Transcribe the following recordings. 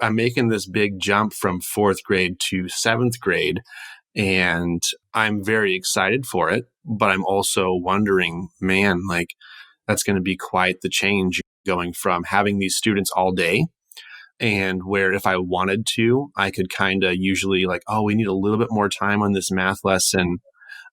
I'm making this big jump from 4th grade to 7th grade, and I'm very excited for it. But I'm also wondering, man, like that's going to be quite the change going from having these students all day, and where if I wanted to, I could kind of usually like, oh, we need a little bit more time on this math lesson.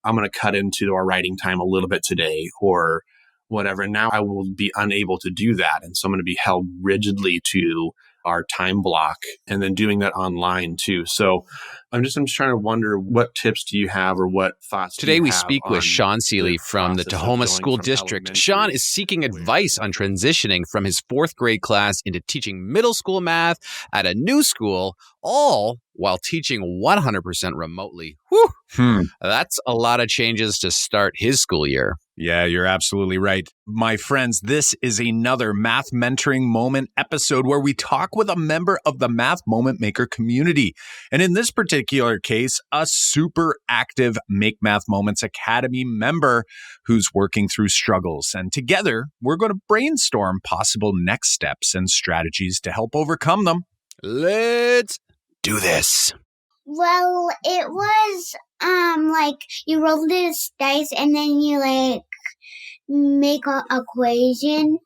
I'm going to cut into our writing time a little bit today or whatever. And now I will be unable to do that. And so I'm going to be held rigidly to our time block and then doing that online too. So I'm just trying to wonder, what tips do you have or what thoughts do you have? Today we speak with Shawn Seeley from the Tahoma School District. Shawn is seeking advice on transitioning from his 4th grade class into teaching middle school math at a new school, all while teaching 100% remotely. Whew. That's a lot of changes to start his school year. Yeah, you're absolutely right. My friends, this is another Math Mentoring Moment episode where we talk with a member of the Math Moment Maker community. And in this particular case, a super active Make Math Moments Academy member who's working through struggles. And together, we're going to brainstorm possible next steps and strategies to help overcome them. Let's do this. Well, it was like you roll this dice and then you like make an equation.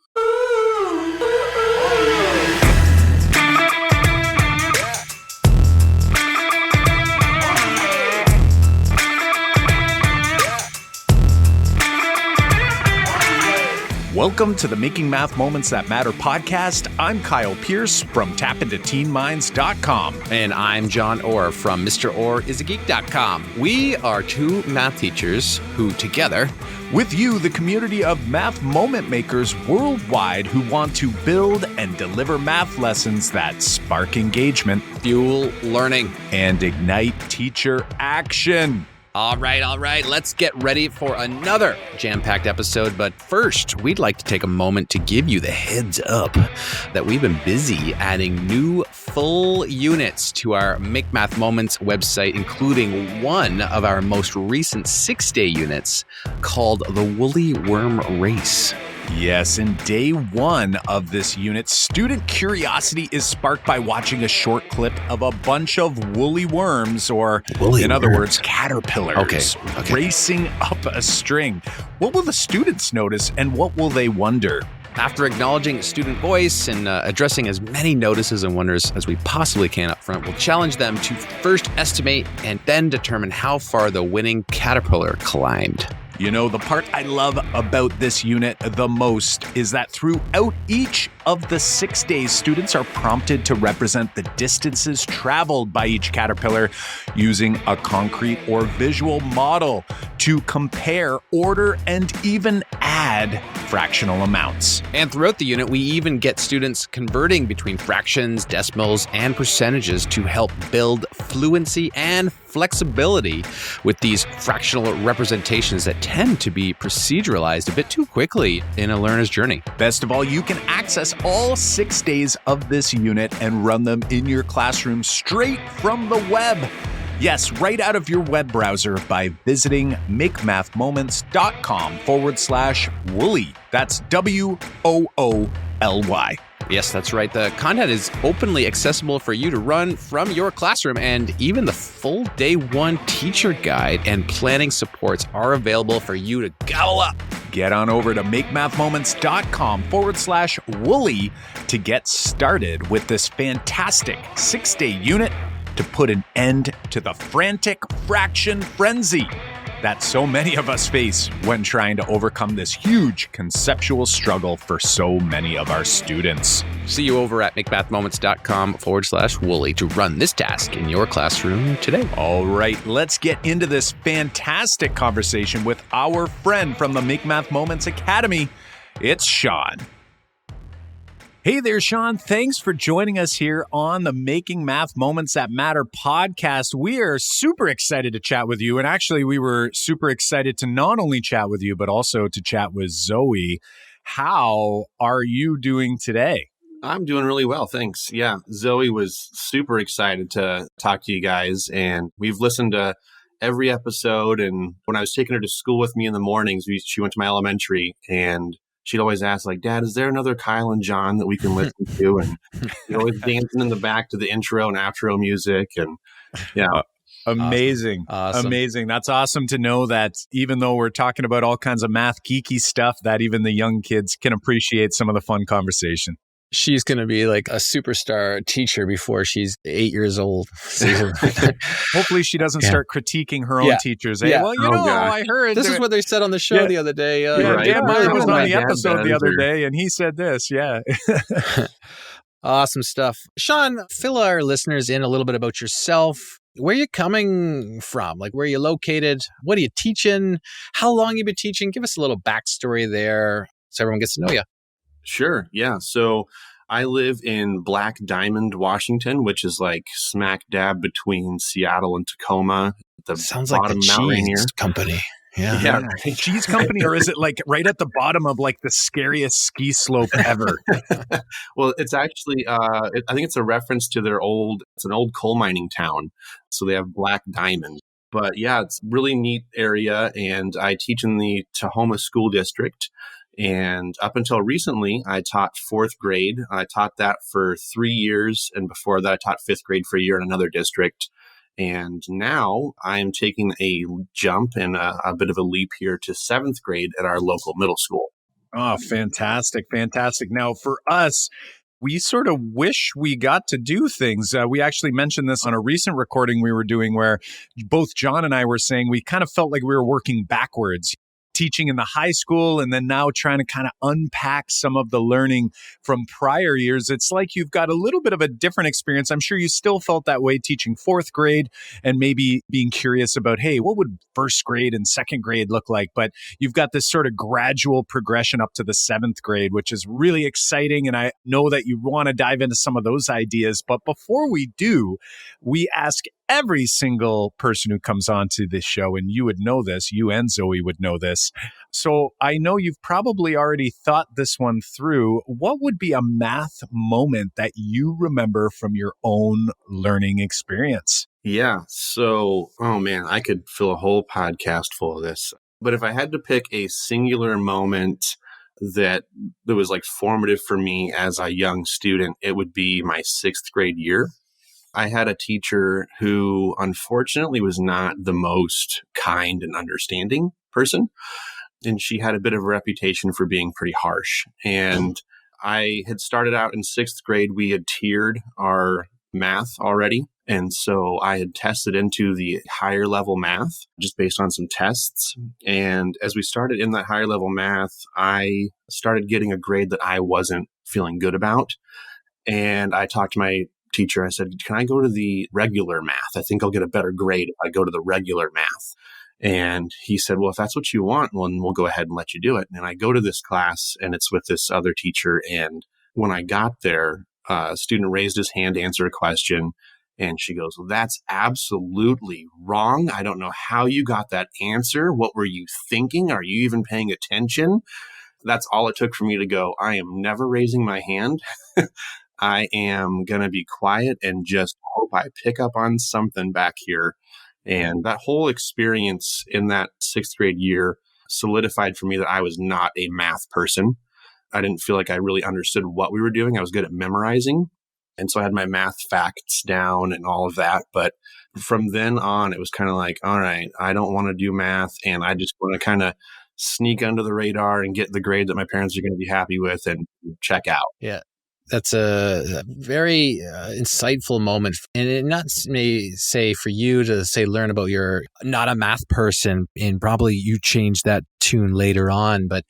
Welcome to the Making Math Moments That Matter podcast. I'm Kyle Pierce from tapintoteenminds.com. And I'm John Orr from mrorr-isageek.com. We are two math teachers who together, with you, the community of math moment makers worldwide who want to build and deliver math lessons that spark engagement, fuel learning, and ignite teacher action. All right. Let's get ready for another jam-packed episode. But first, we'd like to take a moment to give you the heads up that we've been busy adding new full units to our Make Math Moments website, including one of our most recent 6-day units called the Woolly Worm Race. Yes, in day 1 of this unit, student curiosity is sparked by watching a short clip of a bunch of woolly worms, or in other words, caterpillars, racing up a string. What will the students notice and what will they wonder? After acknowledging student voice and addressing as many notices and wonders as we possibly can up front, we'll challenge them to first estimate and then determine how far the winning caterpillar climbed. You know, the part I love about this unit the most is that throughout each of the 6 days, students are prompted to represent the distances traveled by each caterpillar using a concrete or visual model to compare, order, and even add fractional amounts. And throughout the unit, we even get students converting between fractions, decimals, and percentages to help build fluency and flexibility with these fractional representations that tend to be proceduralized a bit too quickly in a learner's journey. Best of all, you can access all 6 days of this unit and run them in your classroom straight from the web. Yes, right out of your web browser by visiting makemathmoments.com/woolly. That's WOOLY. Yes, that's right. The content is openly accessible for you to run from your classroom, and even the full day 1 teacher guide and planning supports are available for you to gobble up. Get on over to makemathmoments.com/woolly to get started with this fantastic 6-day unit to put an end to the frantic fraction frenzy that so many of us face when trying to overcome this huge conceptual struggle for so many of our students. See you over at makemathmoments.com/woolly to run this task in your classroom today. All right, let's get into this fantastic conversation with our friend from the Make Math Moments Academy. It's Shawn. Hey there, Shawn. Thanks for joining us here on the Making Math Moments That Matter podcast. We are super excited to chat with you. And actually, we were super excited to not only chat with you, but also to chat with Zoe. How are you doing today? I'm doing really well, thanks. Yeah, Zoe was super excited to talk to you guys. And we've listened to every episode. And when I was taking her to school with me in the mornings, she went to my elementary, and she'd always ask, like, Dad, is there another Kyle and John that we can listen to? And you're always dancing in the back to the intro and outro music. And yeah. Amazing. Awesome. Amazing. That's awesome to know that even though we're talking about all kinds of math geeky stuff, that even the young kids can appreciate some of the fun conversation. She's going to be like a superstar teacher before she's 8 years old. Hopefully she doesn't start critiquing her own teachers. Eh? Yeah. Well, I heard this is what they said on the show the other day. Dan Murray was on the episode the other day, and he said this. Yeah. Awesome stuff. Shawn, fill our listeners in a little bit about yourself. Where are you coming from? Like, where are you located? What are you teaching? How long you been teaching? Give us a little backstory there so everyone gets to know you. Sure. Yeah. So I live in Black Diamond, Washington, which is like smack dab between Seattle and Tacoma. The sounds like the cheese company. Yeah. Cheese company, or is it like right at the bottom of like the scariest ski slope ever? Well, it's actually, I think it's a reference to it's an old coal mining town. So they have Black Diamond. But yeah, it's a really neat area. And I teach in the Tahoma School District. And up until recently, I taught fourth grade. I taught that for 3 years. And before that, I taught fifth grade for a year in another district. And now I'm taking a jump and a bit of a leap here to seventh grade at our local middle school. Oh, fantastic. Fantastic. Now, for us, we sort of wish we got to do things. We actually mentioned this on a recent recording we were doing where both John and I were saying we kind of felt like we were working backwards. Teaching in the high school and then now trying to kind of unpack some of the learning from prior years. It's like you've got a little bit of a different experience. I'm sure you still felt that way teaching fourth grade and maybe being curious about, hey, what would first grade and second grade look like? But you've got this sort of gradual progression up to the seventh grade, which is really exciting. And I know that you want to dive into some of those ideas. But before we do, we ask every single person who comes onto this show, and you would know this, you and Zoe would know this. So I know you've probably already thought this one through. What would be a math moment that you remember from your own learning experience? Yeah. So, oh man, I could fill a whole podcast full of this. But if I had to pick a singular moment that was like formative for me as a young student, it would be my sixth grade year. I had a teacher who unfortunately was not the most kind and understanding person. And she had a bit of a reputation for being pretty harsh. And I had started out in sixth grade. We had tiered our math already. And so I had tested into the higher level math just based on some tests. And as we started in that higher level math, I started getting a grade that I wasn't feeling good about. And I talked to my teacher. I said, can I go to the regular math? I think I'll get a better grade if I go to the regular math. And he said, well, if that's what you want, well, then we'll go ahead and let you do it. And I go to this class and it's with this other teacher. And when I got there, a student raised his hand to answer a question. And she goes, well, that's absolutely wrong. I don't know how you got that answer. What were you thinking? Are you even paying attention? That's all it took for me to go, I am never raising my hand. I am going to be quiet and just hope I pick up on something back here. And that whole experience in that sixth grade year solidified for me that I was not a math person. I didn't feel like I really understood what we were doing. I was good at memorizing. And so I had my math facts down and all of that. But from then on, it was kind of like, all right, I don't want to do math. And I just want to kind of sneak under the radar and get the grade that my parents are going to be happy with and check out. Yeah. That's a very insightful moment. And it not may say for you to say, learn about you're not a math person, and probably you change that tune later on. But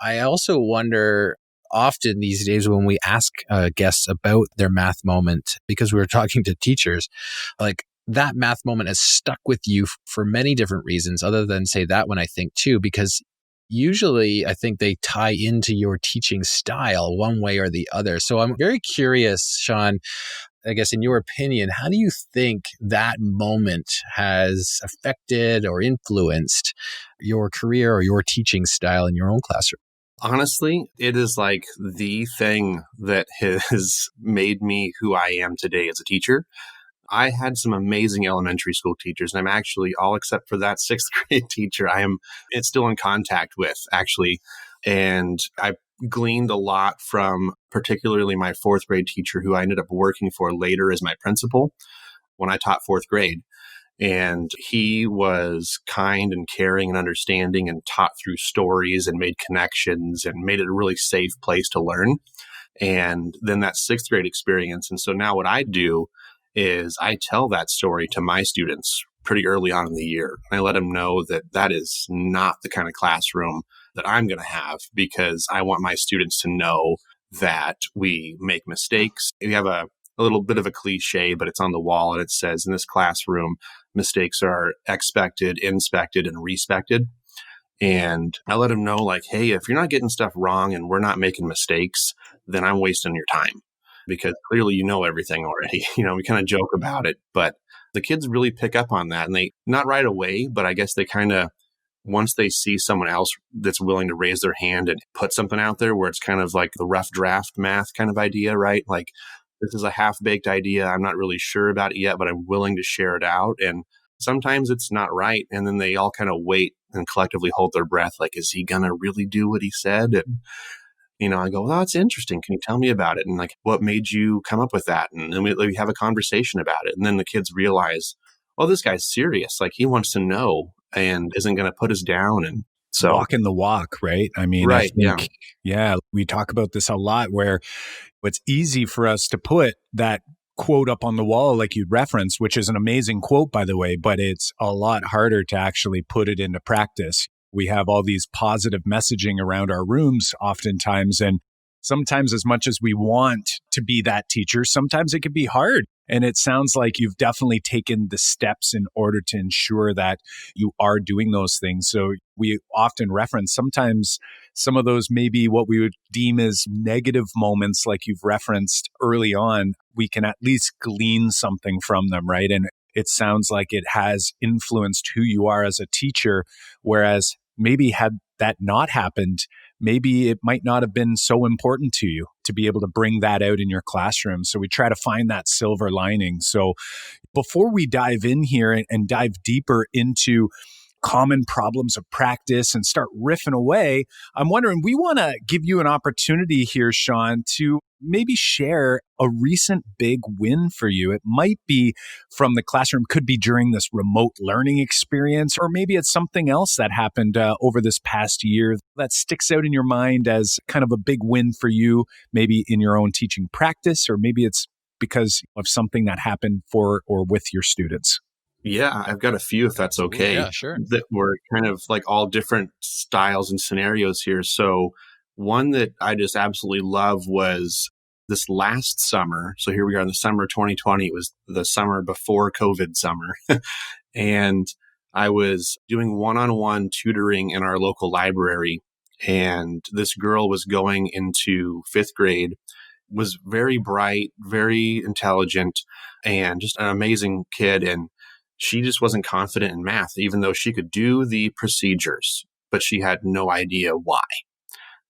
I also wonder often these days when we ask guests about their math moment, because we were talking to teachers, like that math moment has stuck with you for many different reasons, other than say that one, I think too, because usually, I think they tie into your teaching style one way or the other. So I'm very curious, Shawn, I guess in your opinion, how do you think that moment has affected or influenced your career or your teaching style in your own classroom? Honestly, it is like the thing that has made me who I am today as a teacher. I had some amazing elementary school teachers, and I'm actually, all except for that sixth grade teacher, it's still in contact with, actually. And I gleaned a lot from particularly my fourth grade teacher, who I ended up working for later as my principal when I taught fourth grade. And he was kind and caring and understanding and taught through stories and made connections and made it a really safe place to learn. And then that sixth grade experience. And so now what I do is I tell that story to my students pretty early on in the year. I let them know that that is not the kind of classroom that I'm going to have, because I want my students to know that we make mistakes. We have a little bit of a cliche, but it's on the wall, and it says, in this classroom, mistakes are expected, inspected, and respected. And I let them know, like, hey, if you're not getting stuff wrong and we're not making mistakes, then I'm wasting your time, because clearly you know everything already. We kind of joke about it, but the kids really pick up on that, and they, not right away, but I guess they kind of, once they see someone else that's willing to raise their hand and put something out there where it's kind of like the rough draft math kind of idea, right? Like, this is a half-baked idea. I'm not really sure about it yet, but I'm willing to share it out. And sometimes it's not right. And then they all kind of wait and collectively hold their breath. Like, is he going to really do what he said? And, I go, well, that's interesting. Can you tell me about it? And like, what made you come up with that? And then we have a conversation about it. And then the kids realize, oh, this guy's serious. Like, he wants to know and isn't going to put us down. And so walking the walk, right? I mean, right, I think, yeah, we talk about this a lot, where it's easy for us to put that quote up on the wall, like you referenced, which is an amazing quote, by the way, but it's a lot harder to actually put it into practice. We have all these positive messaging around our rooms oftentimes, and sometimes, as much as we want to be that teacher, sometimes it can be hard. And it sounds like you've definitely taken the steps in order to ensure that you are doing those things. So we often reference sometimes some of those maybe what we would deem as negative moments, like you've referenced early on, we can at least glean something from them, right? And it sounds like it has influenced who you are as a teacher, whereas maybe had that not happened, maybe it might not have been so important to you to be able to bring that out in your classroom. So we try to find that silver lining. So before we dive in here and dive deeper into common problems of practice and start riffing away, I'm wondering, we want to give you an opportunity here, Shawn, to maybe share a recent big win for you. It might be from the classroom, could be during this remote learning experience, or maybe it's something else that happened over this past year that sticks out in your mind as kind of a big win for you, maybe in your own teaching practice, or maybe it's because of something that happened for or with your students. Yeah, I've got a few, if that's okay. Yeah, sure. That were kind of like all different styles and scenarios here. So one that I just absolutely love was this last summer. So here we are in the summer of 2020. It was the summer before COVID summer. And I was doing one-on-one tutoring in our local library. And this girl was going into fifth grade, was very bright, very intelligent, and just an amazing kid. And she just wasn't confident in math, even though she could do the procedures, but she had no idea why.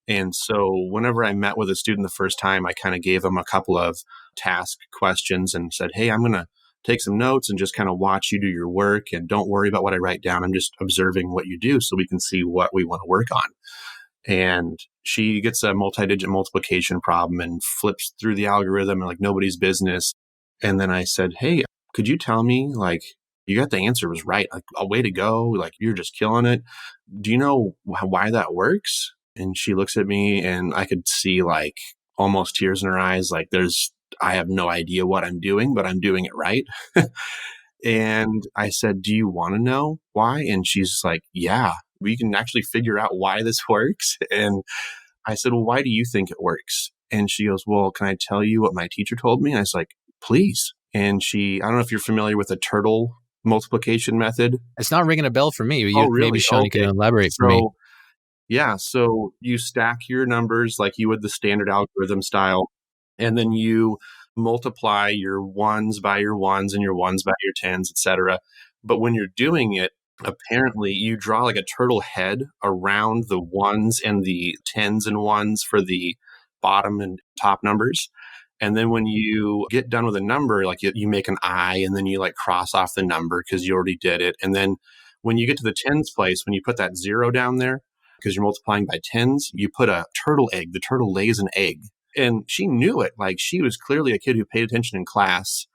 And so whenever I met with a student the first time, I kind of gave them a couple of task questions and said, hey, I'm going to take some notes and just kind of watch you do your work. And don't worry about what I write down. I'm just observing what you do so we can see what we want to work on. And she gets a multi-digit multiplication problem and flips through the algorithm and like nobody's business. And then I said, hey, could you tell me, like, you got the answer was right. Like, a way to go. Like, you're just killing it. Do you know why that works? And she looks at me and I could see like almost tears in her eyes. Like, I have no idea what I'm doing, but I'm doing it right. And I said, do you want to know why? And she's like, yeah, we can actually figure out why this works. And I said, well, why do you think it works? And she goes, well, can I tell you what my teacher told me? And I was like, please. And I don't know if you're familiar with the turtle multiplication method. It's not ringing a bell for me. Oh, really? Maybe Shawn, Okay. you can elaborate for me. Yeah. So you stack your numbers like you would the standard algorithm style, and then you multiply your ones by your ones and your ones by your tens, etc. But when you're doing it, apparently you draw like a turtle head around the ones and the tens and ones for the bottom and top numbers. And then when you get done with a number, like you make an I and then you like cross off the number because you already did it. And then when you get to the tens place, when you put that zero down there, because you're multiplying by tens. You put a turtle egg, the turtle lays an egg. And she knew it. Like, she was clearly a kid who paid attention in class,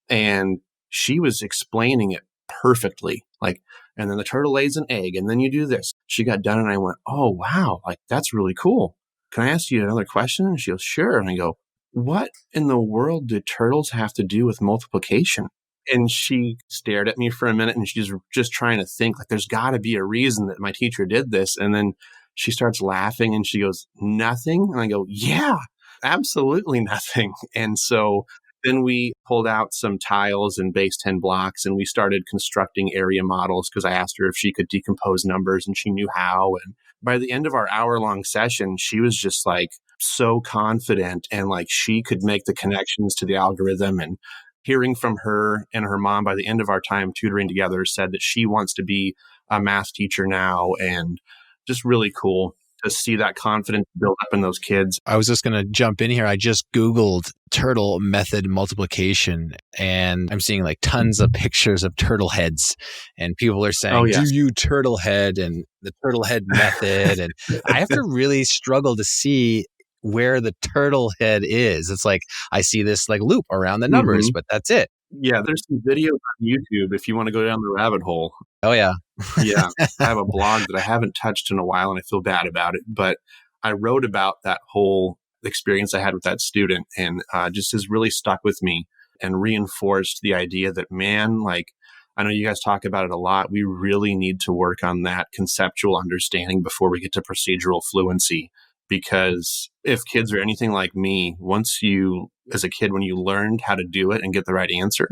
and she was explaining it perfectly. Like, and then the turtle lays an egg, and then you do this. She got done, and I went, oh, wow, like, that's really cool. Can I ask you another question? And she goes, sure. And I go, what in the world do turtles have to do with multiplication? And she stared at me for a minute, and she's just trying to think, like, there's got to be a reason that my teacher did this. And then she starts laughing, and she goes, nothing? And I go, yeah, absolutely nothing. And so then we pulled out some tiles and base 10 blocks, and we started constructing area models because I asked her if she could decompose numbers, and she knew how. And by the end of our hour-long session, she was just like so confident, and like she could make the connections to the algorithm. And hearing from her and her mom by the end of our time tutoring together said that she wants to be a math teacher now, and just really cool to see that confidence build up in those kids. I was just going to jump in here. I just Googled turtle method multiplication, and I'm seeing like tons of pictures of turtle heads, and people are saying, do you turtle head and the turtle head method? And I have to really struggle to see where the turtle head is. It's like, I see this like loop around the numbers, but that's it. Yeah, there's some videos on YouTube if you want to go down the rabbit hole. Oh, yeah. Yeah. I have a blog that I haven't touched in a while, and I feel bad about it. But I wrote about that whole experience I had with that student, and just has really stuck with me and reinforced the idea that, man, like, I know you guys talk about it a lot. We really need to work on that conceptual understanding before we get to procedural fluency. Because if kids are anything like me, once you, as a kid, when you learned how to do it and get the right answer,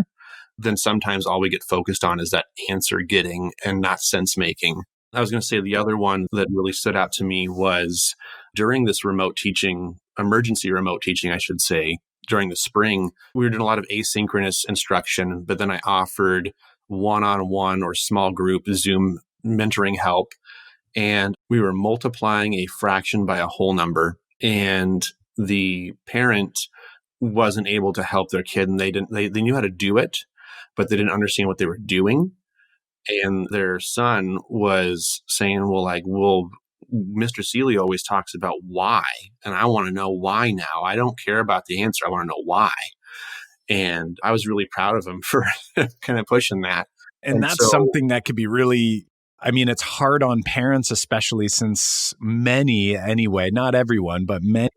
then sometimes all we get focused on is that answer getting and not sense making. I was going to say the other one that really stood out to me was during this remote teaching, emergency remote teaching, I should say, during the spring, we were doing a lot of asynchronous instruction, but then I offered one-on-one or small group Zoom mentoring help. And we were multiplying a fraction by a whole number, and the parent wasn't able to help their kid, and they knew how to do it, but they didn't understand what they were doing. And their son was saying, well, Mr. Seeley always talks about why, and I want to know why now. I don't care about the answer. I want to know why. And I was really proud of him for kind of pushing that. And that's something that could be really, I mean, it's hard on parents, especially since many, anyway, not everyone, but many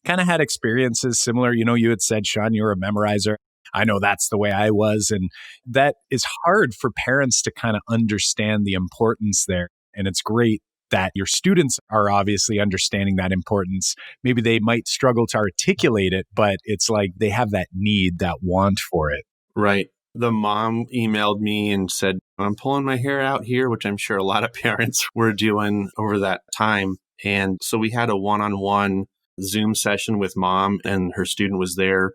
kind of had experiences similar. You know, you had said, Shawn, you were a memorizer. I know that's the way I was. And that is hard for parents to kind of understand the importance there. And it's great that your students are obviously understanding that importance. Maybe they might struggle to articulate it, but it's like they have that need, that want for it. Right. The mom emailed me and said, I'm pulling my hair out here, which I'm sure a lot of parents were doing over that time. And so we had a one-on-one Zoom session with mom, and her student was there.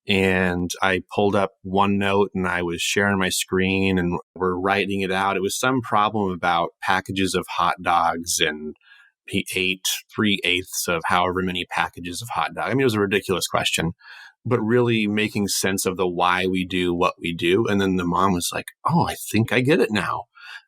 And I pulled up OneNote, and I was sharing my screen, and we're writing it out. It was some problem about packages of hot dogs, and he ate 3/8 of however many packages of hot dog. I mean, it was a ridiculous question, but really making sense of the why we do what we do. And then the mom was like, oh, I think I get it now.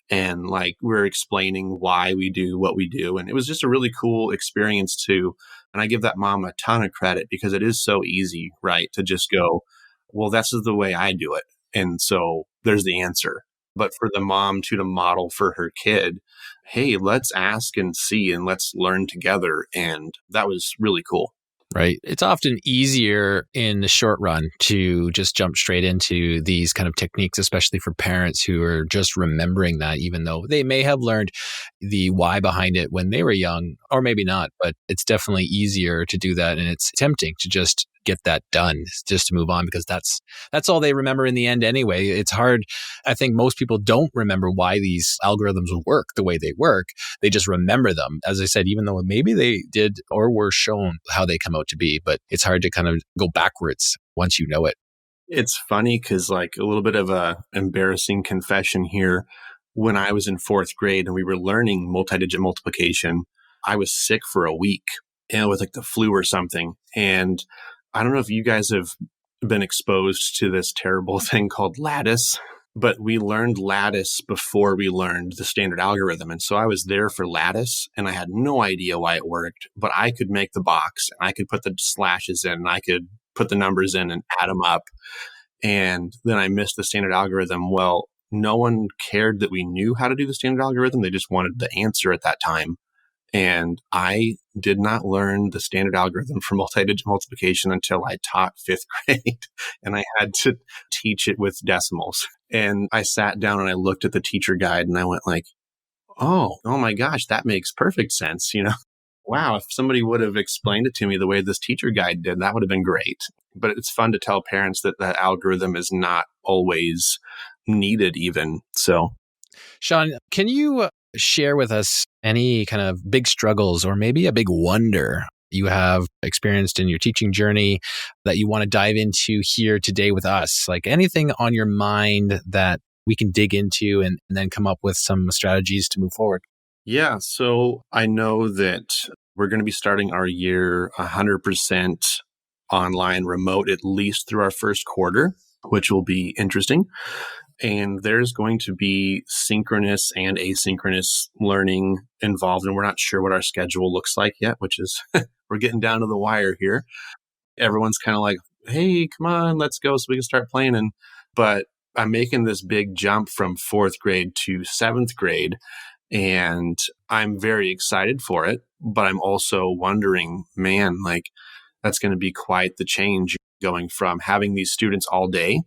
And like, we're explaining why we do what we do. And it was just a really cool experience too. And I give that mom a ton of credit, because it is so easy, right, to just go, well, that's the way I do it. And so there's the answer. But for the mom to model for her kid, hey, let's ask and see, and let's learn together. And that was really cool. Right. It's often easier in the short run to just jump straight into these kind of techniques, especially for parents who are just remembering that, even though they may have learned the why behind it when they were young, or maybe not, but it's definitely easier to do that. And it's tempting to just get that done, just to move on, because that's all they remember in the end anyway. It's hard. I think most people don't remember why these algorithms work the way they work. They just remember them. As I said, even though maybe they did or were shown how they come out to be, but it's hard to kind of go backwards once you know it. It's funny because, like, a little bit of a embarrassing confession here. When I was in 4th grade and we were learning multi-digit multiplication, I was sick for a week, with like the flu or something. And I don't know if you guys have been exposed to this terrible thing called lattice. but we learned lattice before we learned the standard algorithm. And so I was there for lattice and I had no idea why it worked, but I could make the box and I could put the slashes in and I could put the numbers in and add them up. And then I missed the standard algorithm. Well, no one cared that we knew how to do the standard algorithm. They just wanted the answer at that time. And I did not learn the standard algorithm for multi-digit multiplication until I taught fifth grade. And I had to teach it with decimals. And I sat down and I looked at the teacher guide and I went like, oh my gosh, that makes perfect sense. Wow, if somebody would have explained it to me the way this teacher guide did, that would have been great. But it's fun to tell parents that that algorithm is not always needed even. So, Shawn, can you share with us any kind of big struggles or maybe a big wonder you have experienced in your teaching journey that you want to dive into here today with us? Like anything on your mind that we can dig into and then come up with some strategies to move forward? yeah, so I know that we're going to be starting our year 100% online remote, at least through our first quarter, which will be interesting. And there's going to be synchronous and asynchronous learning involved. And we're not sure what our schedule looks like yet, which is, we're getting down to the wire here. Everyone's kind of like, hey, come on, let's go so we can start planning. But I'm making this big jump from fourth grade to seventh grade. And I'm very excited for it. But I'm also wondering, man, like that's going to be quite the change going from having these students all day.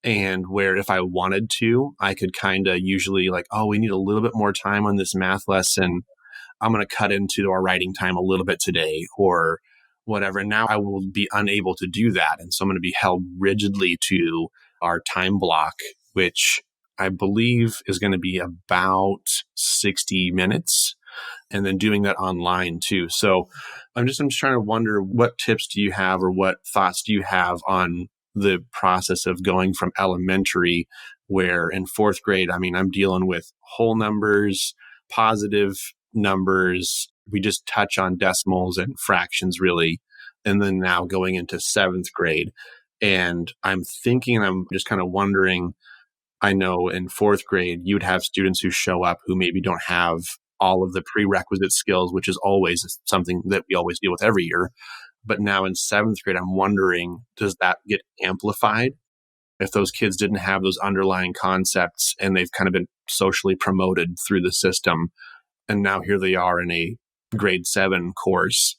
And where if I wanted to, I could kind of usually like, oh, we need a little bit more time on this math lesson. I'm going to cut into our writing time a little bit today or whatever. And now I will be unable to do that. And so I'm going to be held rigidly to our time block, which I believe is going to be about 60 minutes. And then doing that online too. So I'm just trying to wonder, what tips do you have or what thoughts do you have on the process of going from elementary, where in fourth grade, I mean, I'm dealing with whole numbers, positive numbers. We just touch on decimals and fractions really. And then now going into seventh grade. And I'm just kind of wondering, I know in fourth grade, you'd have students who show up who maybe don't have all of the prerequisite skills, which is always something that we always deal with every year. But now in seventh grade, I'm wondering, does that get amplified if those kids didn't have those underlying concepts and they've kind of been socially promoted through the system? And now here they are in a grade 7 course.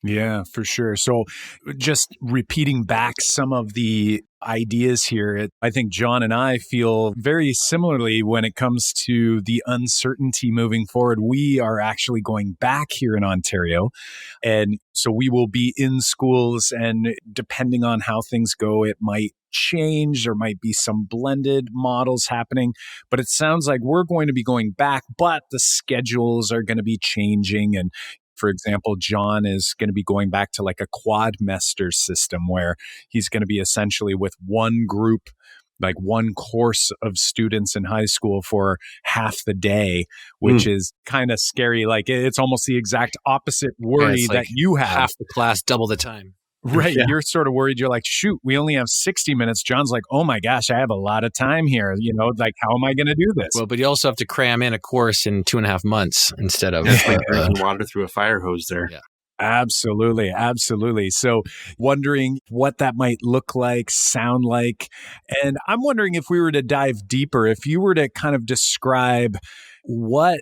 Yeah, for sure. So just repeating back some of the ideas here, I think John and I feel very similarly when it comes to the uncertainty moving forward. We are actually going back here in Ontario. And so we will be in schools, and depending on how things go, it might change. There might be some blended models happening, but it sounds like we're going to be going back, but the schedules are going to be changing. And for example, John is going to be going back to like a quadmester system where he's going to be essentially with one group, like one course of students in high school for half the day, which is kind of scary. Like it's almost the exact opposite worry that you have. Half the class, double the time. Right. Yeah. You're sort of worried. You're like, shoot, we only have 60 minutes. John's like, oh my gosh, I have a lot of time here. Like, how am I going to do this? Well, but you also have to cram in a course in 2.5 months instead of drinking water through a fire hose there. Yeah. Absolutely. Absolutely. So wondering what that might look like, sound like. And I'm wondering if we were to dive deeper, if you were to kind of describe what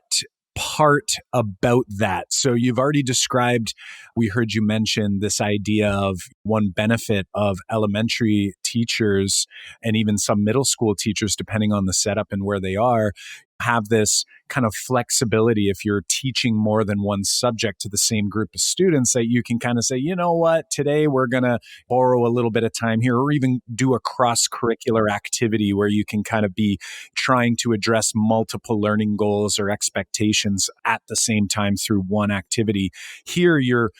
part about that. So you've already described, we heard you mention this idea of one benefit of elementary teachers and even some middle school teachers, depending on the setup and where they are, have this kind of flexibility if you're teaching more than one subject to the same group of students, that you can kind of say, you know what, today we're going to borrow a little bit of time here, or even do a cross-curricular activity where you can kind of be trying to address multiple learning goals or expectations at the same time through one activity. Here, you're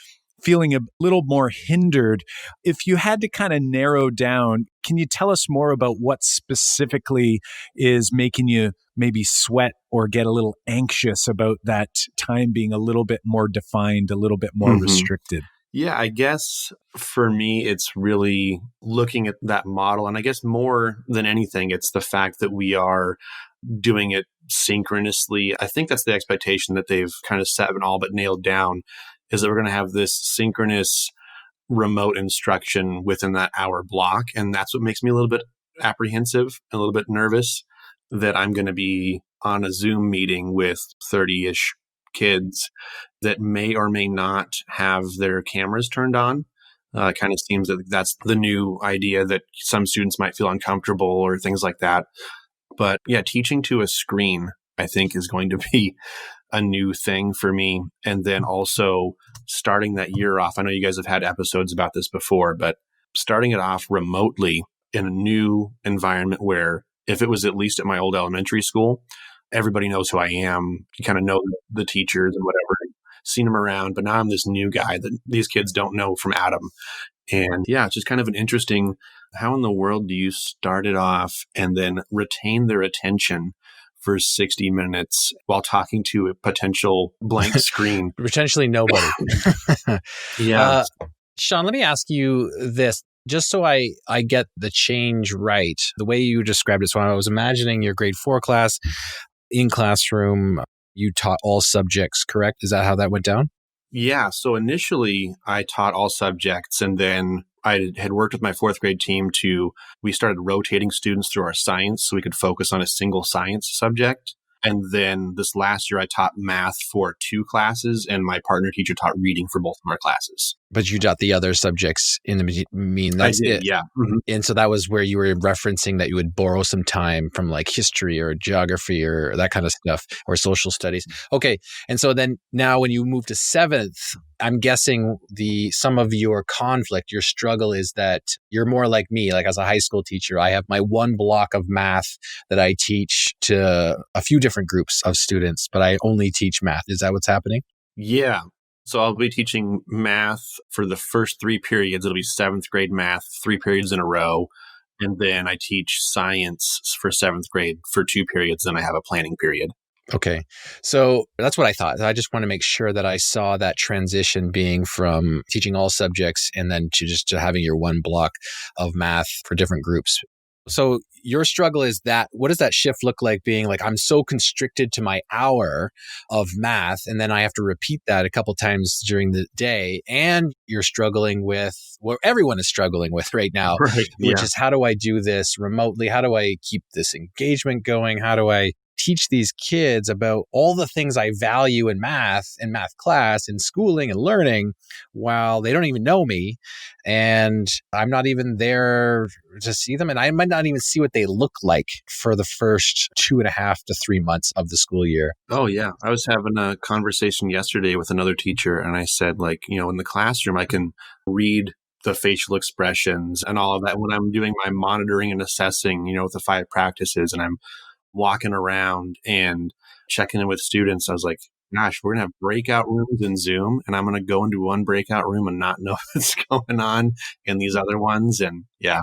feeling a little more hindered. If you had to kind of narrow down, can you tell us more about what specifically is making you maybe sweat or get a little anxious about that time being a little bit more defined, a little bit more restricted? Yeah, I guess for me, it's really looking at that model. And I guess more than anything, it's the fact that we are doing it synchronously. I think that's the expectation that they've kind of set and all but nailed down, is that we're going to have this synchronous remote instruction within that hour block. And that's what makes me a little bit apprehensive, a little bit nervous that I'm going to be on a Zoom meeting with 30-ish kids that may or may not have their cameras turned on. It kind of seems that that's the new idea, that some students might feel uncomfortable or things like that. But yeah, teaching to a screen, I think, is going to be a new thing for me. And then also starting that year off. I know you guys have had episodes about this before, but starting it off remotely in a new environment where, if it was at least at my old elementary school, everybody knows who I am. You kind of know the teachers and whatever, seen them around. But now I'm this new guy that these kids don't know from Adam. And yeah, it's just kind of an interesting, how in the world do you start it off and then retain their attention for 60 minutes while talking to a potential blank screen? Potentially nobody. Yeah. Shawn, let me ask you this, just so I get the change right, the way you described it. So I was imagining your grade 4 class in classroom, you taught all subjects, correct? Is that how that went down? Yeah. So initially I taught all subjects, and then I had worked with my 4th grade team we started rotating students through our science so we could focus on a single science subject. And then this last year I taught math for 2 classes, and my partner teacher taught reading for both of our classes. But you taught the other subjects in the mean. That's I did, it. yeah. Mm-hmm. And so that was where you were referencing that you would borrow some time from like history or geography or that kind of stuff, or social studies. Okay. And so then now when you move to 7th, I'm guessing some of your conflict, your struggle is that you're more like me. Like as a high school teacher, I have my one block of math that I teach to a few different groups of students, but I only teach math. Is that what's happening? Yeah. So I'll be teaching math for the first 3 periods. It'll be 7th grade math, 3 periods in a row. And then I teach science for 7th grade for 2 periods. Then I have a planning period. Okay. So that's what I thought. I just want to make sure that I saw that transition being from teaching all subjects and then to having your one block of math for different groups. So your struggle is that, what does that shift look like, being like, I'm so constricted to my hour of math, and then I have to repeat that a couple times during the day. And you're struggling with what everyone is struggling with right now, Right, which is, how do I do this remotely? How do I keep this engagement going? How do I teach these kids about all the things I value in math class, in schooling and learning, while they don't even know me and I'm not even there to see them, and I might not even see what they look like for the first 2.5 to 3 months of the school year. Oh, yeah. I was having a conversation yesterday with another teacher, and I said, like, in the classroom, I can read the facial expressions and all of that when I'm doing my monitoring and assessing, with the 5 practices, and I'm walking around and checking in with students. I was like, gosh, we're going to have breakout rooms in Zoom, and I'm going to go into one breakout room and not know what's going on in these other ones. And yeah.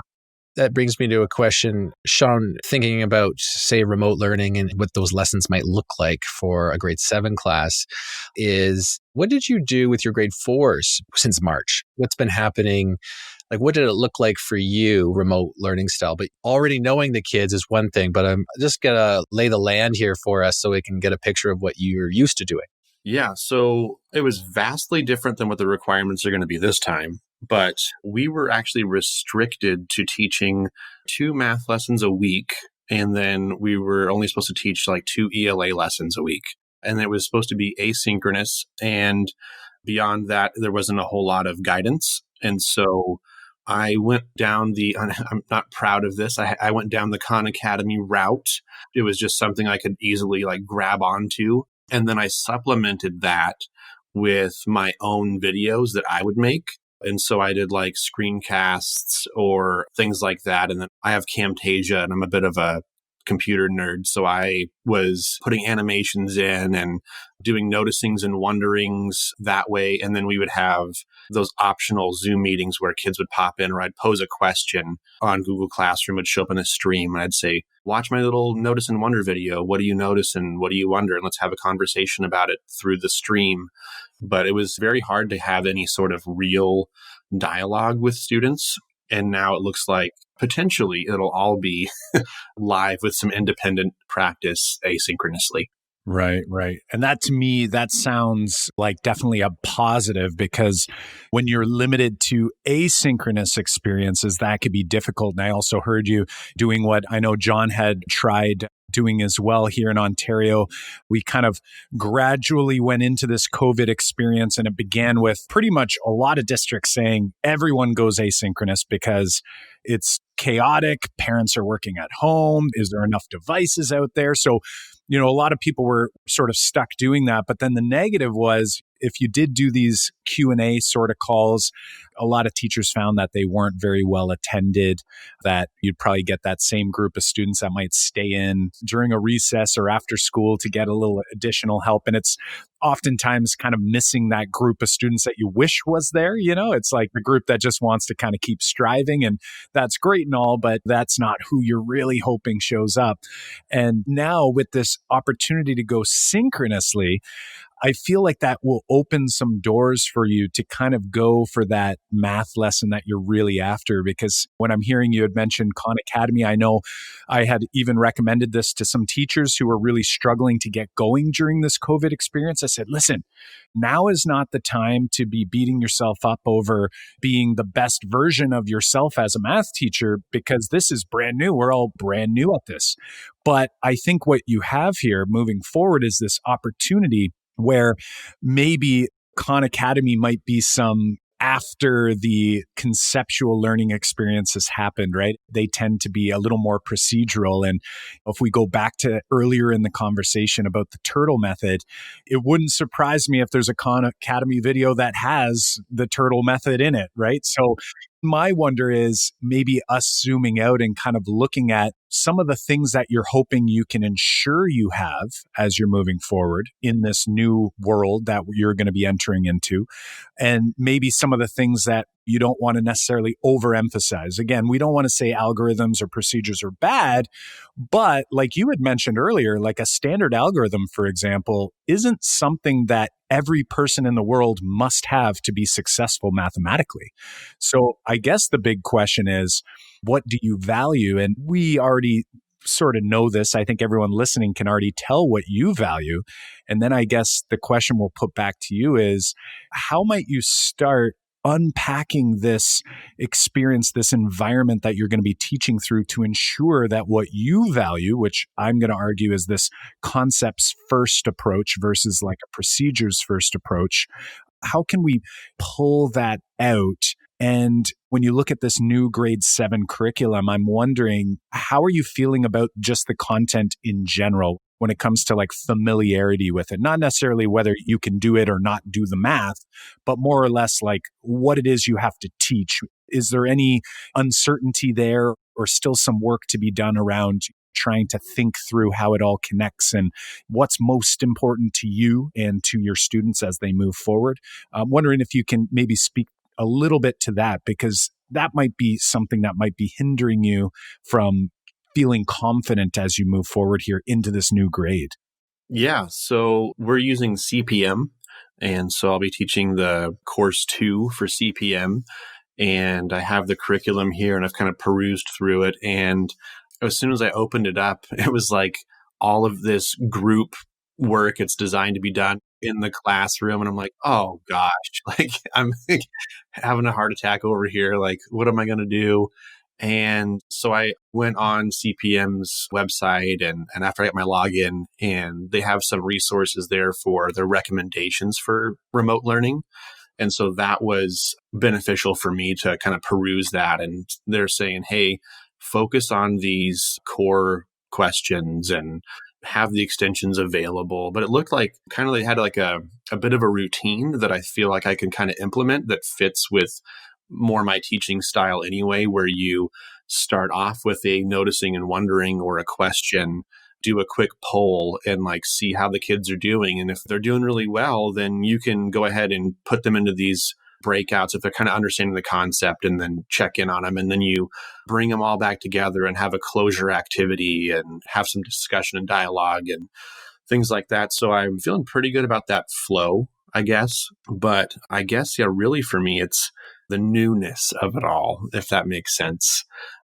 That brings me to a question, Shawn, thinking about, say, remote learning and what those lessons might look like for a grade 7 class is, what did you do with your grade 4s since March? What's been happening? Like, what did it look like for you, remote learning style? But already knowing the kids is one thing, but I'm just going to lay the land here for us so we can get a picture of what you're used to doing. Yeah. So it was vastly different than what the requirements are going to be this time. But we were actually restricted to teaching 2 math lessons a week. And then we were only supposed to teach like 2 ELA lessons a week. And it was supposed to be asynchronous. And beyond that, there wasn't a whole lot of guidance. And so I went down I'm not proud of this. I went down the Khan Academy route. It was just something I could easily like grab onto. And then I supplemented that with my own videos that I would make. And so I did like screencasts or things like that. And then I have Camtasia, and I'm a bit of a computer nerd. So I was putting animations in and doing noticings and wonderings that way. And then we would have those optional Zoom meetings where kids would pop in, or I'd pose a question on Google Classroom, would show up in a stream, and I'd say, watch my little notice and wonder video. What do you notice and what do you wonder? And let's have a conversation about it through the stream. But it was very hard to have any sort of real dialogue with students. And now it looks like potentially it'll all be live with some independent practice asynchronously. Right, right. And that, to me, that sounds like definitely a positive, because when you're limited to asynchronous experiences, that could be difficult. And I also heard you doing what I know John had tried doing as well here in Ontario. We kind of gradually went into this COVID experience, and it began with pretty much a lot of districts saying everyone goes asynchronous because it's chaotic. Parents are working at home. Is there enough devices out there? So, a lot of people were sort of stuck doing that. But then the negative was, if you did do these Q&A sort of calls, a lot of teachers found that they weren't very well attended, that you'd probably get that same group of students that might stay in during a recess or after school to get a little additional help. And it's oftentimes kind of missing that group of students that you wish was there. It's like the group that just wants to kind of keep striving, and that's great and all, but that's not who you're really hoping shows up. And now with this opportunity to go synchronously, I feel like that will open some doors for you to kind of go for that math lesson that you're really after. Because when I'm hearing you had mentioned Khan Academy, I know I had even recommended this to some teachers who were really struggling to get going during this COVID experience. I said, listen, now is not the time to be beating yourself up over being the best version of yourself as a math teacher, because this is brand new. We're all brand new at this. But I think what you have here moving forward is this opportunity where maybe Khan Academy might be some after the conceptual learning experience has happened, right? They tend to be a little more procedural. And if we go back to earlier in the conversation about the turtle method, it wouldn't surprise me if there's a Khan Academy video that has the turtle method in it, right? So my wonder is maybe us zooming out and kind of looking at some of the things that you're hoping you can ensure you have as you're moving forward in this new world that you're going to be entering into, and maybe some of the things that you don't want to necessarily overemphasize. Again, we don't want to say algorithms or procedures are bad, but like you had mentioned earlier, like a standard algorithm, for example, isn't something that every person in the world must have to be successful mathematically. So I guess the big question is, what do you value? And we already sort of know this. I think everyone listening can already tell what you value. And then I guess the question we'll put back to you is, how might you start unpacking this experience, this environment that you're going to be teaching through, to ensure that what you value, which I'm going to argue is this concepts first approach versus like a procedures first approach, how can we pull that out? And when you look at this new grade 7 curriculum, I'm wondering, how are you feeling about just the content in general when it comes to like familiarity with it? Not necessarily whether you can do it or not do the math, but more or less like what it is you have to teach. Is there any uncertainty there, or still some work to be done around trying to think through how it all connects and what's most important to you and to your students as they move forward? I'm wondering if you can maybe speak a little bit to that, because that might be something that might be hindering you from feeling confident as you move forward here into this new grade. Yeah, so we're using CPM, and so I'll be teaching the course 2 for CPM, and I have the curriculum here, and I've kind of perused through it, and as soon as I opened it up, it was like all of this group work. It's designed to be done in the classroom, and I'm like, oh gosh, like I'm like, having a heart attack over here. Like, what am I going to do? And so I went on CPM's website, and after I got my login, and they have some resources there for their recommendations for remote learning. And so that was beneficial for me to kind of peruse that. And they're saying, hey, focus on these core questions and have the extensions available. But it looked like kind of they had like a bit of a routine that I feel like I can kind of implement that fits with more my teaching style anyway, where you start off with a noticing and wondering or a question, do a quick poll and like see how the kids are doing. And if they're doing really well, then you can go ahead and put them into these breakouts if they're kind of understanding the concept, and then check in on them. And then you bring them all back together and have a closure activity and have some discussion and dialogue and things like that. So I'm feeling pretty good about that flow, I guess. But I guess, yeah, really for me, it's the newness of it all, if that makes sense,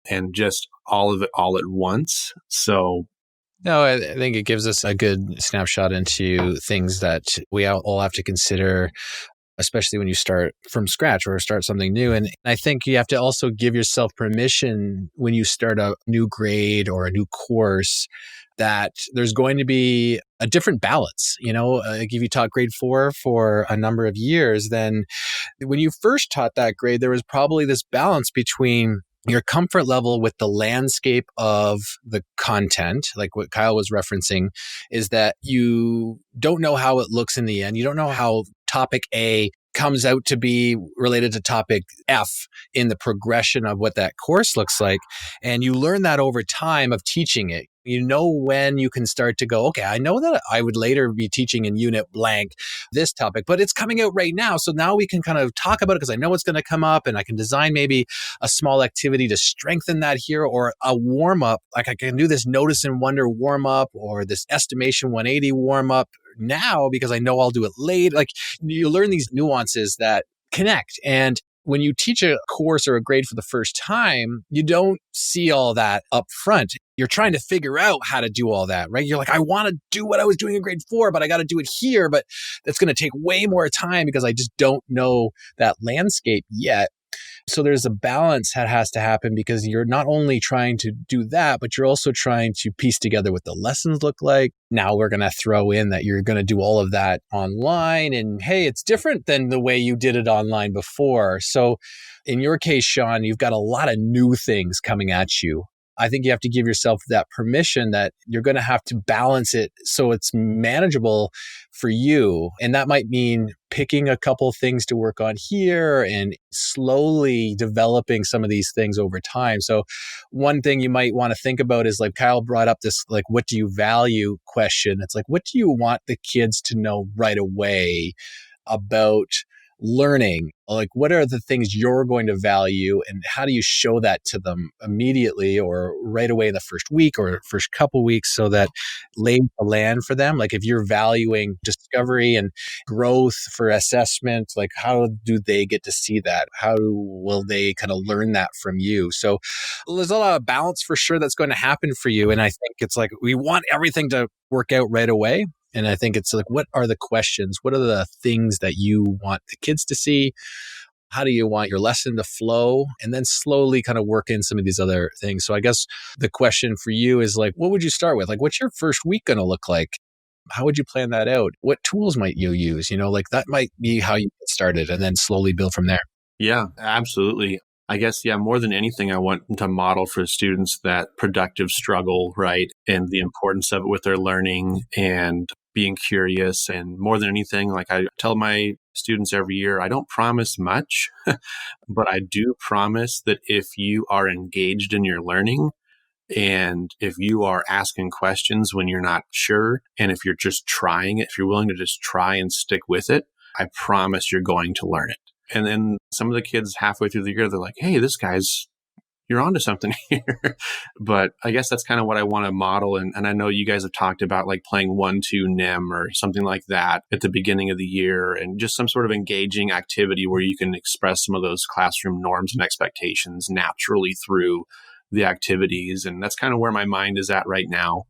and just all of it all at once. So no, I think it gives us a good snapshot into things that we all have to consider, especially when you start from scratch or start something new. And I think you have to also give yourself permission when you start a new grade or a new course that there's going to be a different balance. Like if you taught grade 4 for a number of years, then when you first taught that grade, there was probably this balance between your comfort level with the landscape of the content, like what Kyle was referencing, is that you don't know how it looks in the end. You don't know how topic A comes out to be related to topic F in the progression of what that course looks like. And you learn that over time of teaching it. You know when you can start to go, okay, I know that I would later be teaching in unit blank this topic, but it's coming out right now. So now we can kind of talk about it because I know it's going to come up, and I can design maybe a small activity to strengthen that here, or a warm up. Like I can do this notice and wonder warm up or this estimation 180 warm up now because I know I'll do it later. Like you learn these nuances that connect. And when you teach a course or a grade for the first time, you don't see all that up front. You're trying to figure out how to do all that, right? You're like, I want to do what I was doing in grade 4, but I got to do it here. But that's going to take way more time because I just don't know that landscape yet. So there's a balance that has to happen because you're not only trying to do that, but you're also trying to piece together what the lessons look like. Now we're going to throw in that you're going to do all of that online. And hey, it's different than the way you did it online before. So in your case, Shawn, you've got a lot of new things coming at you. I think you have to give yourself that permission that you're going to have to balance it so it's manageable for you. And that might mean picking a couple things to work on here and slowly developing some of these things over time. So one thing you might want to think about is like Kyle brought up this, like, what do you value question? It's like, what do you want the kids to know right away about learning? Like, what are the things you're going to value, and how do you show that to them immediately or right away in the first week or first couple weeks so that lays the land for them? Like if you're valuing discovery and growth for assessment, like how do they get to see that? How will they kind of learn that from you? So there's a lot of balance for sure that's going to happen for you. And I think it's like, we want everything to work out right away. And I think it's like, what are the questions? What are the things that you want the kids to see? How do you want your lesson to flow? And then slowly kind of work in some of these other things. So I guess the question for you is like, what would you start with? Like, what's your first week going to look like? How would you plan that out? What tools might you use? Like that might be how you get started and then slowly build from there. Yeah, absolutely. I guess, yeah, more than anything, I want to model for students that productive struggle, right? And the importance of it with their learning and being curious. And more than anything, like I tell my students every year, I don't promise much, but I do promise that if you are engaged in your learning and if you are asking questions when you're not sure, and if you're just trying it, if you're willing to just try and stick with it, I promise you're going to learn it. And then some of the kids halfway through the year, they're like, hey, you're onto something here. But I guess that's kind of what I want to model. And I know you guys have talked about like playing 1-2 NIM or something like that at the beginning of the year, and just some sort of engaging activity where you can express some of those classroom norms and expectations naturally through the activities. And that's kind of where my mind is at right now.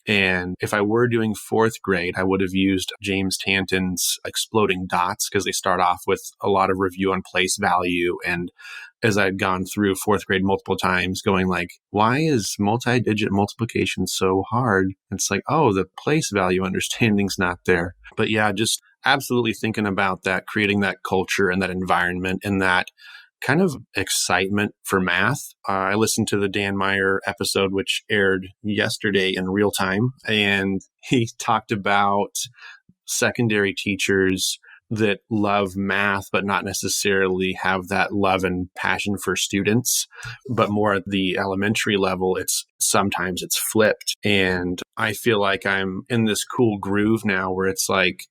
And if I were doing 4th grade, I would have used James Tanton's Exploding Dots because they start off with a lot of review on place value. And as I'd gone through 4th grade multiple times going like, why is multi-digit multiplication so hard? It's like, oh, the place value understanding's not there. But yeah, just absolutely thinking about that, creating that culture and that environment and that kind of excitement for math. I listened to the Dan Meyer episode, which aired yesterday in real time, and he talked about secondary teachers that love math, but not necessarily have that love and passion for students. But more at the elementary level, sometimes it's flipped. And I feel like I'm in this cool groove now where it's like,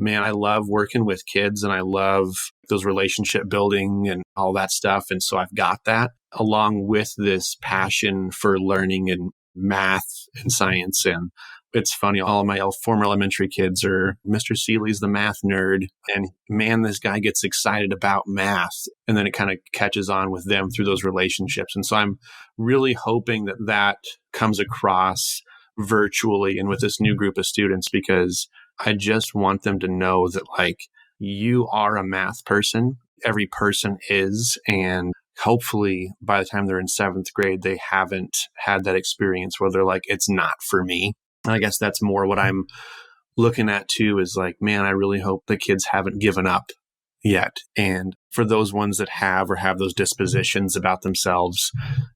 man, I love working with kids and I love those relationship building and all that stuff. And so I've got that along with this passion for learning and math and science. And it's funny, all of my former elementary kids are, Mr. Seeley's the math nerd. And man, this guy gets excited about math. And then it kind of catches on with them through those relationships. And so I'm really hoping that that comes across virtually and with this new group of students, because I just want them to know that, like, you are a math person. Every person is. And hopefully by the time they're in 7th grade, they haven't had that experience where they're like, it's not for me. And I guess that's more what I'm looking at too, is like, man, I really hope the kids haven't given up yet. And for those ones that have or have those dispositions about themselves,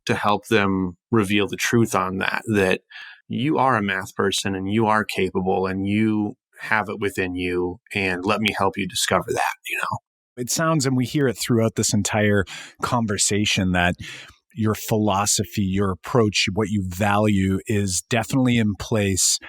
to help them reveal the truth on that you are a math person and you are capable and you have it within you, and let me help you discover that, It sounds, and we hear it throughout this entire conversation, that your philosophy, your approach, what you value is definitely in place.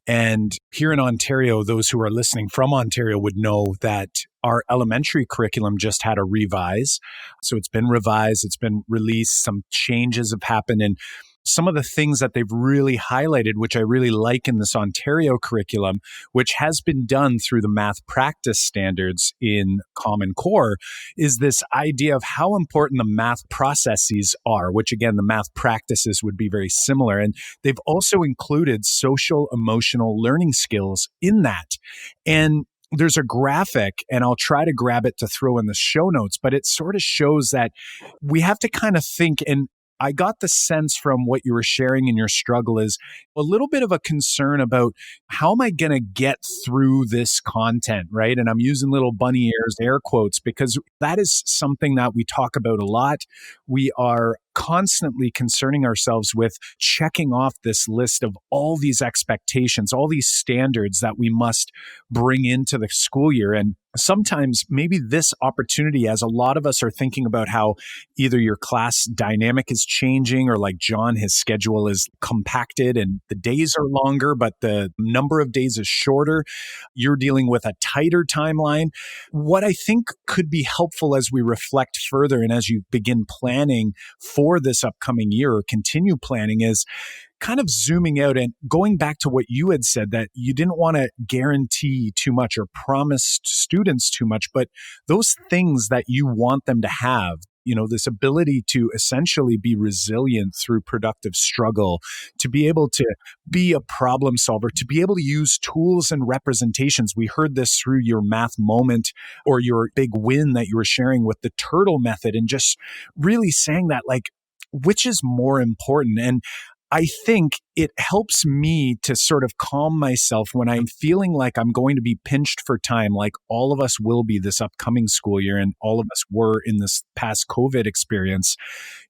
And here in Ontario, those who are listening from Ontario would know that our elementary curriculum just had a revise. So it's been revised, it's been released, some changes have happened. And some of the things that they've really highlighted, which I really like in this Ontario curriculum, which has been done through the math practice standards in Common Core, is this idea of how important the math processes are, which again, the math practices would be very similar. And they've also included social emotional learning skills in that. And there's a graphic, and I'll try to grab it to throw in the show notes, but it sort of shows that we have to kind of think, and I got the sense from what you were sharing in your struggle is a little bit of a concern about how am I going to get through this content, right? And I'm using little bunny ears, air quotes, because that is something that we talk about a lot. We are constantly concerning ourselves with checking off this list of all these expectations, all these standards that we must bring into the school year. And sometimes maybe this opportunity, as a lot of us are thinking about how either your class dynamic is changing, or like John, his schedule is compacted and the days are longer, but the number of days is shorter. You're dealing with a tighter timeline. What I think could be helpful as we reflect further and as you begin planning for this upcoming year or continue planning is kind of zooming out and going back to what you had said, that you didn't want to guarantee too much or promise students too much, but those things that you want them to have, this ability to essentially be resilient through productive struggle, to be able to be a problem solver, to be able to use tools and representations. We heard this through your math moment or your big win that you were sharing with the turtle method, and just really saying that, like, which is more important? And I think it helps me to sort of calm myself when I'm feeling like I'm going to be pinched for time, like all of us will be this upcoming school year, and all of us were in this past COVID experience.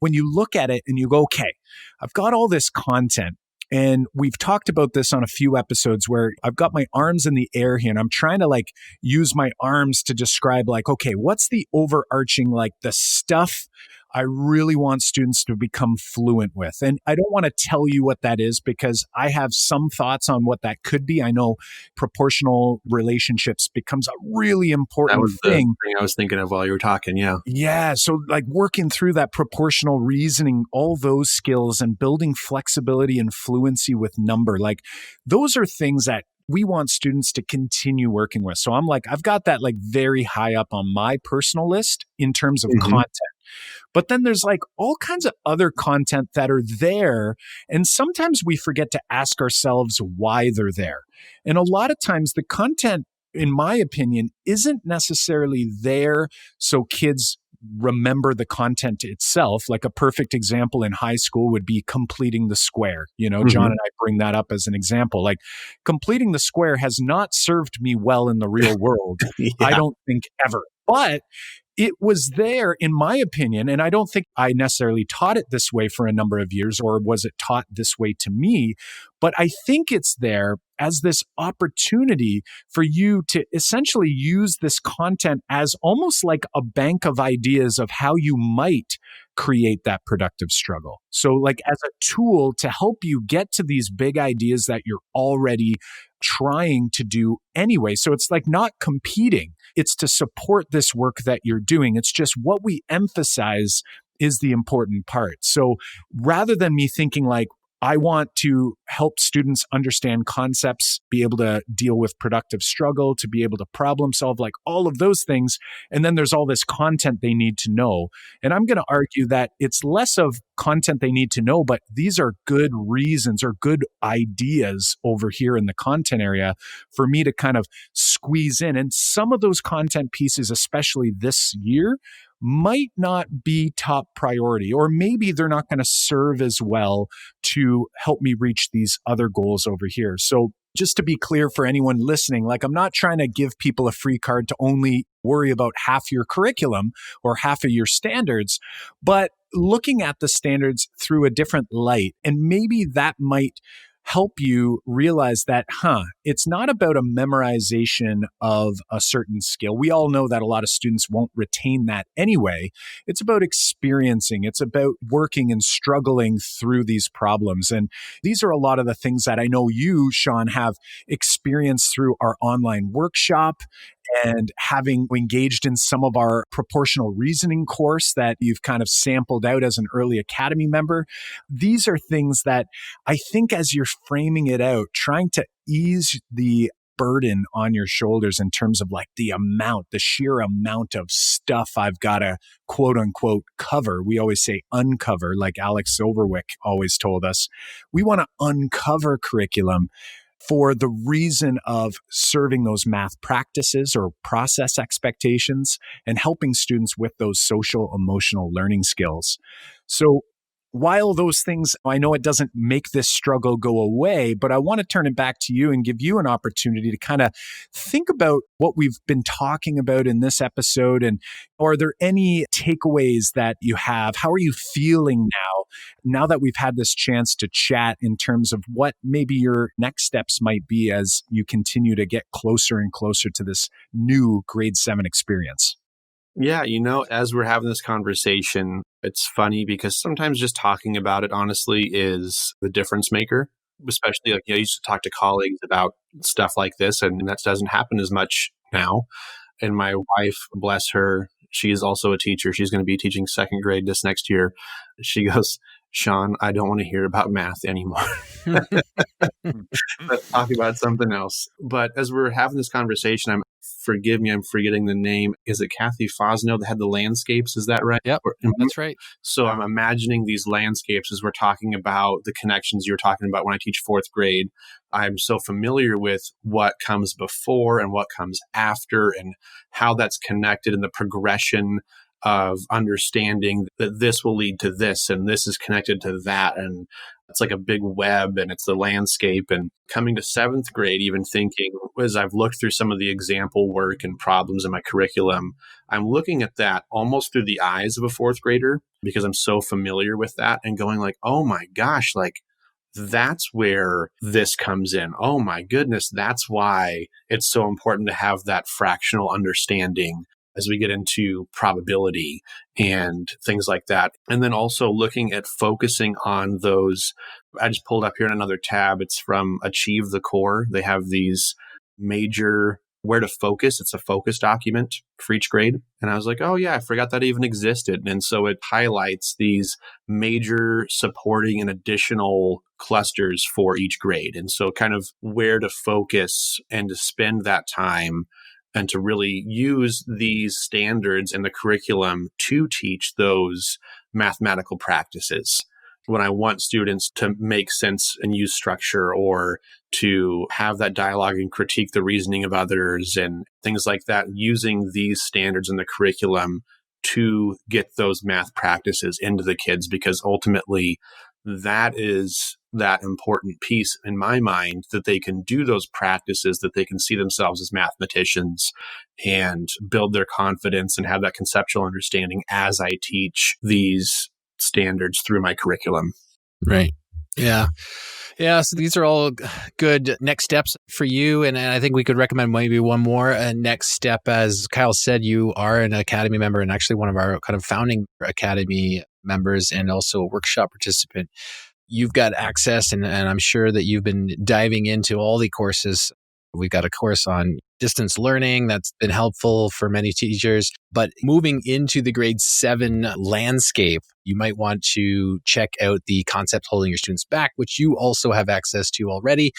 When you look at it and you go, okay, I've got all this content. And we've talked about this on a few episodes where I've got my arms in the air here and I'm trying to like use my arms to describe like, okay, what's the overarching, like the stuff I really want students to become fluent with. And I don't want to tell you what that is because I have some thoughts on what that could be. I know proportional relationships becomes a really important That was thing. the thing I was thinking of while you were talking. Yeah. Yeah. So like working through that proportional reasoning, all those skills, and building flexibility and fluency with number, like those are things that we want students to continue working with. So I'm like, I've got that like very high up on my personal list in terms of content. But then there's like all kinds of other content that are there. And sometimes we forget to ask ourselves why they're there. And a lot of times the content, in my opinion, isn't necessarily there so kids remember the content itself. Like a perfect example in high school would be completing the square. You know, John and I bring that up as an example. Like completing the square has not served me well in the real world. I don't think ever. But it was there, in my opinion, and I don't think I necessarily taught it this way for a number of years, or was it taught this way to me, but I think it's there as this opportunity for you to essentially use this content as almost like a bank of ideas of how you might create that productive struggle. So like as a tool to help you get to these big ideas that you're already trying to do anyway. So it's like not competing. It's to support this work that you're doing. It's just what we emphasize is the important part. So rather than me thinking like, I want to help students understand concepts, be able to deal with productive struggle, to be able to problem solve, like all of those things. And then there's all this content they need to know. And I'm going to argue that it's less of content they need to know, but these are good reasons or good ideas over here in the content area for me to kind of squeeze in. And some of those content pieces, especially this year, might not be top priority, or maybe they're not going to serve as well to help me reach these other goals over here. So just to be clear for anyone listening, like I'm not trying to give people a free card to only worry about half your curriculum or half of your standards, but looking at the standards through a different light. And maybe that might help you realize that, it's not about a memorization of a certain skill. We all know that a lot of students won't retain that anyway. It's about experiencing. It's about working and struggling through these problems. And these are a lot of the things that I know you, Shawn, have experienced through our online workshop and having engaged in some of our proportional reasoning course that you've kind of sampled out as an early Academy member. These are things that I think as you're framing it out, trying to ease the burden on your shoulders in terms of like the sheer amount of stuff I've got to quote unquote cover. We always say uncover, like Alex Overwick always told us. We want to uncover curriculum for the reason of serving those math practices or process expectations and helping students with those social emotional learning skills. So while those things, I know it doesn't make this struggle go away, but I want to turn it back to you and give you an opportunity to kind of think about what we've been talking about in this episode. And are there any takeaways that you have? How are you feeling now that we've had this chance to chat in terms of what maybe your next steps might be as you continue to get closer and closer to this new grade 7 experience? Yeah, as we're having this conversation, it's funny because sometimes just talking about it, honestly, is the difference maker. Especially I used to talk to colleagues about stuff like this, and that doesn't happen as much now. And my wife, bless her, she is also a teacher. She's going to be teaching second grade this next year. She goes, Shawn, I don't want to hear about math anymore. Let's talk about something else. But as we're having this conversation, forgive me, I'm forgetting the name. Is it Kathy Fosno that had the landscapes? Is that right? Yep, that's right. So I'm imagining these landscapes as we're talking about the connections you're talking about when I teach fourth grade. I'm so familiar with what comes before and what comes after and how that's connected in the progression of understanding that this will lead to this and this is connected to that. And it's like a big web and it's the landscape. And coming to seventh grade, even thinking, as I've looked through some of the example work and problems in my curriculum, I'm looking at that almost through the eyes of a fourth grader because I'm so familiar with that and going like, oh my gosh, like that's where this comes in. Oh my goodness, that's why it's so important to have that fractional understanding as we get into probability and things like that. And then also looking at focusing on those. I just pulled up here in another tab. It's from Achieve the Core. They have these major where to focus. It's a focus document for each grade. And I was like, oh yeah, I forgot that even existed. And so it highlights these major supporting and additional clusters for each grade. And so kind of where to focus and to spend that time and to really use these standards in the curriculum to teach those mathematical practices. When I want students to make sense and use structure or to have that dialogue and critique the reasoning of others and things like that, using these standards in the curriculum to get those math practices into the kids, because ultimately that is that important piece in my mind, that they can do those practices, that they can see themselves as mathematicians and build their confidence and have that conceptual understanding as I teach these standards through my curriculum. Right. Yeah. Yeah. So these are all good next steps for you. And I think we could recommend maybe one more next step. As Kyle said, you are an Academy member and actually one of our kind of founding Academy members and also a workshop participant. You've got access, and I'm sure that you've been diving into all the courses. We've got a course on distance learning that's been helpful for many teachers. But moving into the grade 7 landscape, you might want to check out the Concept Holding Your Students Back, which you also have access to already,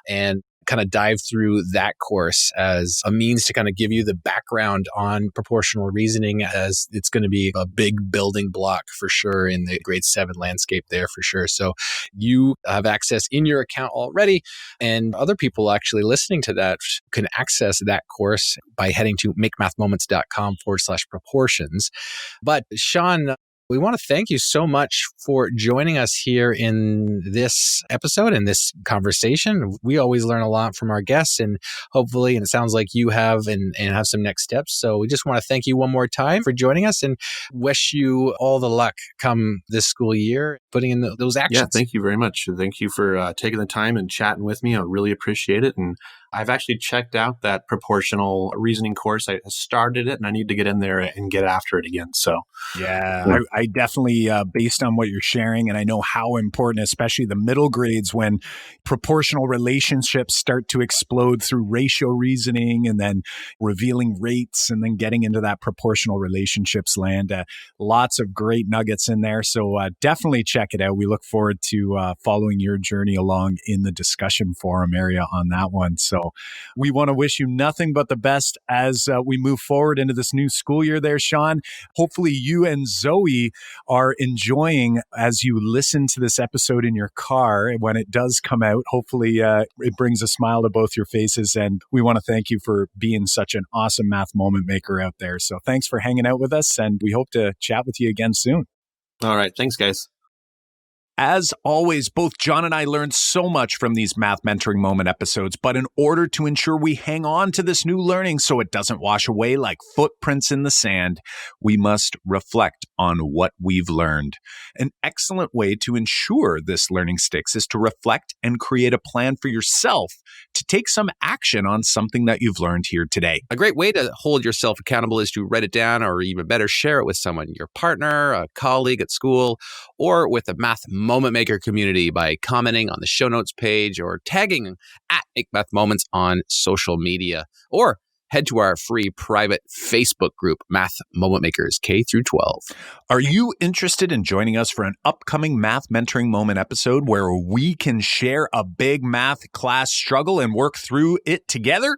and kind of dive through that course as a means to kind of give you the background on proportional reasoning, as it's going to be a big building block for sure in the grade 7 landscape there for sure. So you have access in your account already, and other people actually listening to that can access that course by heading to makemathmoments.com/proportions. But Shawn, we want to thank you so much for joining us here in this episode and this conversation. We always learn a lot from our guests, and hopefully, and it sounds like you have and have some next steps. So we just want to thank you one more time for joining us and wish you all the luck come this school year, putting in those actions. Yeah, thank you very much. Thank you for taking the time and chatting with me. I really appreciate it. And I've actually checked out that proportional reasoning course. I started it and I need to get in there and get after it again. So, yeah. I definitely, based on what you're sharing, and I know how important, especially the middle grades, when proportional relationships start to explode through ratio reasoning and then revealing rates and then getting into that proportional relationships land. Lots of great nuggets in there. So definitely check it out. We look forward to following your journey along in the discussion forum area on that one. So we want to wish you nothing but the best as we move forward into this new school year there, Shawn. Hopefully you and Zoe are enjoying as you listen to this episode in your car when it does come out. Hopefully it brings a smile to both your faces. And we want to thank you for being such an awesome math moment maker out there. So thanks for hanging out with us, and we hope to chat with you again soon. All right. Thanks, guys. As always, both John and I learned so much from these Math Mentoring Moment episodes, but in order to ensure we hang on to this new learning so it doesn't wash away like footprints in the sand, we must reflect on what we've learned. An excellent way to ensure this learning sticks is to reflect and create a plan for yourself to take some action on something that you've learned here today. A great way to hold yourself accountable is to write it down, or even better, share it with someone, your partner, a colleague at school, or with a Math Moment Maker community by commenting on the show notes page or tagging at Make Math Moments on social media, or head to our free private Facebook group, Math Moment Makers K through 12. Are you interested in joining us for an upcoming Math Mentoring Moment episode where we can share a big math class struggle and work through it together?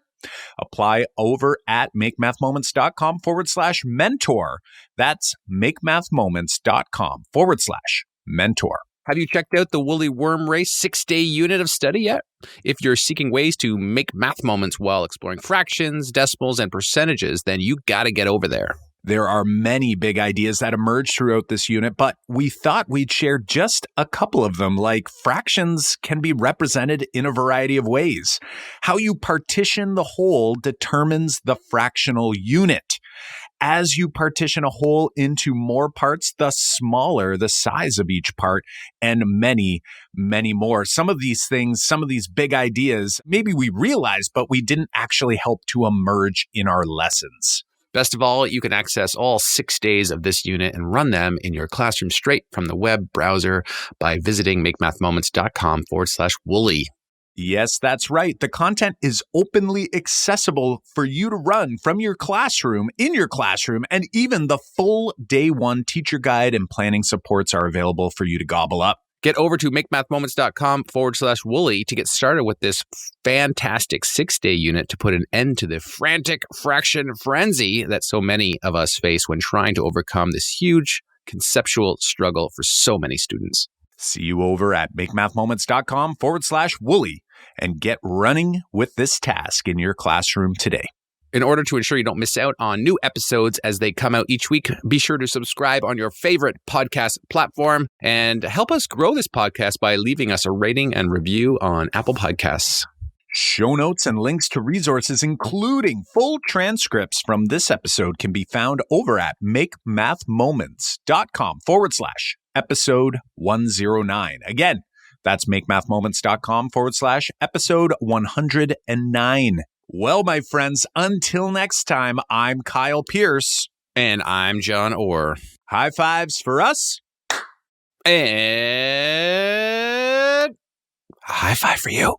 Apply over at makemathmoments.com/mentor. That's makemathmoments.com/mentor. Have you checked out the Woolly Worm Race 6-day unit of study yet? If you're seeking ways to make math moments while exploring fractions, decimals, and percentages, then you got to get over there. There are many big ideas that emerge throughout this unit, but we thought we'd share just a couple of them, like fractions can be represented in a variety of ways. How you partition the whole determines the fractional unit. As you partition a whole into more parts, the smaller the size of each part, and many, many more. Some of these things, some of these big ideas, maybe we realized, but we didn't actually help to emerge in our lessons. Best of all, you can access all 6 days of this unit and run them in your classroom straight from the web browser by visiting makemathmoments.com/woolly. Yes, that's right. The content is openly accessible for you to run from your classroom, in your classroom, and even the full day one teacher guide and planning supports are available for you to gobble up. Get over to makemathmoments.com/woolly to get started with this fantastic 6-day unit to put an end to the frantic fraction frenzy that so many of us face when trying to overcome this huge conceptual struggle for so many students. See you over at makemathmoments.com/woolly and get running with this task in your classroom today. In order to ensure you don't miss out on new episodes as they come out each week, be sure to subscribe on your favorite podcast platform and help us grow this podcast by leaving us a rating and review on Apple Podcasts. Show notes and links to resources, including full transcripts from this episode, can be found over at makemathmoments.com/episode 109. Again, that's makemathmoments.com/episode 109. Well, my friends, until next time, I'm Kyle Pierce. And I'm John Orr. High fives for us. And high five for you.